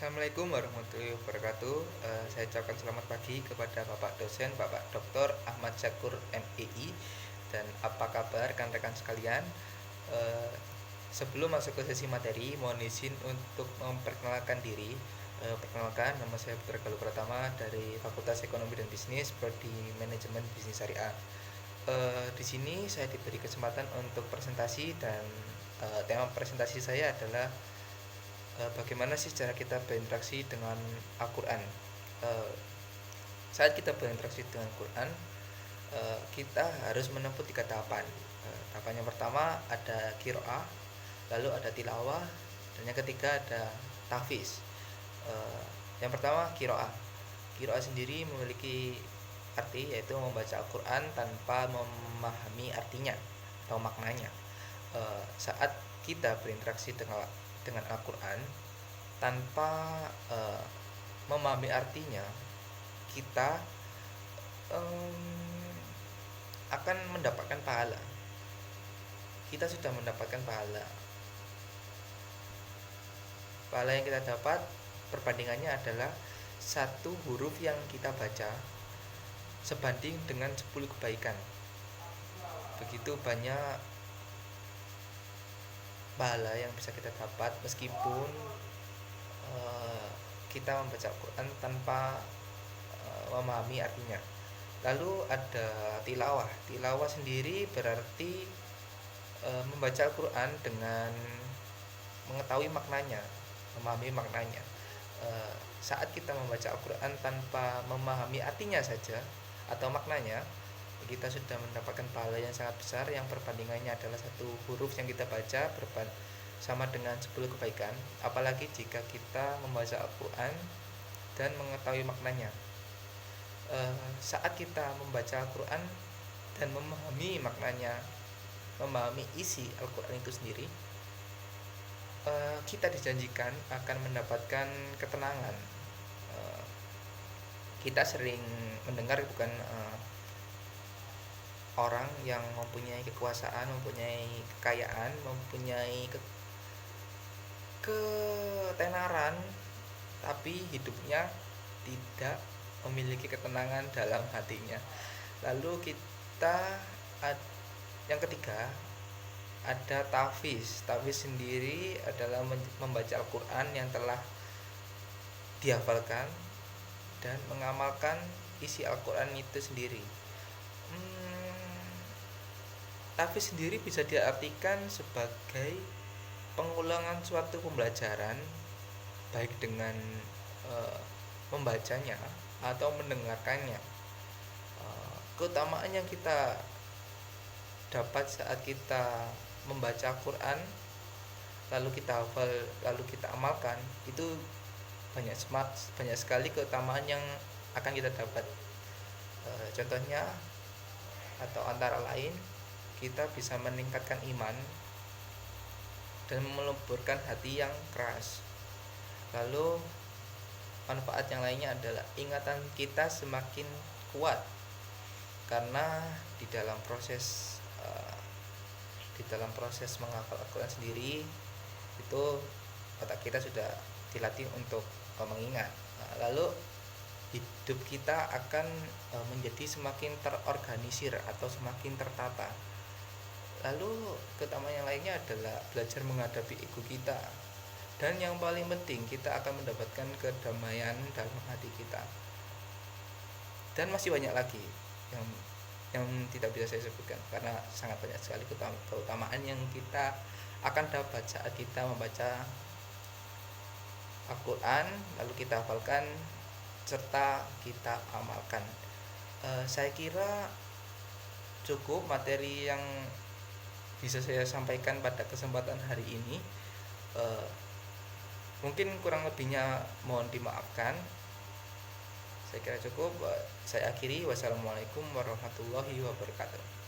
Assalamualaikum warahmatullahi wabarakatuh. Saya ucapkan selamat pagi kepada Bapak dosen, Bapak Dr. Ahmad Syakur MEI, dan apa kabar rekan-rekan sekalian? Eh, Sebelum masuk ke sesi materi, mohon izin untuk memperkenalkan diri. Perkenalkan, nama saya Putra Galuh Pratama dari Fakultas Ekonomi dan Bisnis, Prodi Manajemen Bisnis Syariah. Di sini saya diberi kesempatan untuk presentasi dan tema presentasi saya adalah bagaimana sih cara kita berinteraksi dengan Al-Quran. Uh, saat kita berinteraksi dengan Al-Quran, kita harus menempuh 3 tahapan. Tahapan yang pertama ada qiraah, lalu ada tilawah, dan yang ketiga ada tahfiz. Yang pertama qiraah. Qiraah sendiri memiliki arti, yaitu membaca Al-Quran tanpa memahami artinya atau maknanya. Saat kita berinteraksi dengan Al-Quran tanpa memahami artinya, kita akan mendapatkan pahala. Kita sudah mendapatkan pahala. Pahala yang kita dapat perbandingannya adalah satu huruf yang kita baca sebanding dengan 10 kebaikan. Begitu banyak pahala yang bisa kita dapat meskipun kita membaca Al-Quran tanpa memahami artinya. Lalu ada tilawah. Tilawah sendiri berarti membaca Al-Quran dengan mengetahui maknanya, memahami maknanya. Saat kita membaca Al-Quran tanpa memahami artinya saja atau maknanya, kita sudah mendapatkan pahala yang sangat besar, yang perbandingannya adalah satu huruf yang kita baca sama dengan 10 kebaikan. Apalagi jika kita membaca Al-Quran dan mengetahui maknanya. Saat kita membaca Al-Quran dan memahami maknanya, memahami isi Al-Quran itu sendiri, kita dijanjikan akan mendapatkan ketenangan. Kita sering mendengar bukan, orang yang mempunyai kekuasaan, mempunyai kekayaan, mempunyai ketenaran, tapi hidupnya tidak memiliki ketenangan dalam hatinya. Lalu kita yang ketiga ada tahfiz. Tahfiz sendiri adalah membaca Al-Quran yang telah dihafalkan dan mengamalkan isi Al-Quran itu sendiri. Tahfiz sendiri bisa diartikan sebagai pengulangan suatu pembelajaran, baik dengan membacanya atau mendengarkannya. Keutamaan yang kita dapat saat kita membaca Al-Quran, lalu kita hafal, lalu kita amalkan, itu banyak sekali keutamaan yang akan kita dapat. Contohnya atau antara lain, kita bisa meningkatkan iman dan meluburkan hati yang keras. Lalu manfaat yang lainnya adalah ingatan kita semakin kuat, karena di dalam proses menghafal Al-Quran sendiri itu otak kita sudah dilatih untuk mengingat. Lalu hidup kita akan menjadi semakin terorganisir atau semakin tertata. Lalu keutamaan yang lainnya adalah belajar menghadapi ego kita, dan yang paling penting kita akan mendapatkan kedamaian dalam hati kita. Dan masih banyak lagi yang tidak bisa saya sebutkan karena sangat banyak sekali keutamaan yang kita akan dapat saat kita membaca Al-Quran, lalu kita hafalkan serta kita amalkan. Saya kira cukup materi yang bisa saya sampaikan pada kesempatan hari ini. Mungkin kurang lebihnya mohon dimaafkan. Saya kira cukup. Saya akhiri. Wassalamualaikum warahmatullahi wabarakatuh.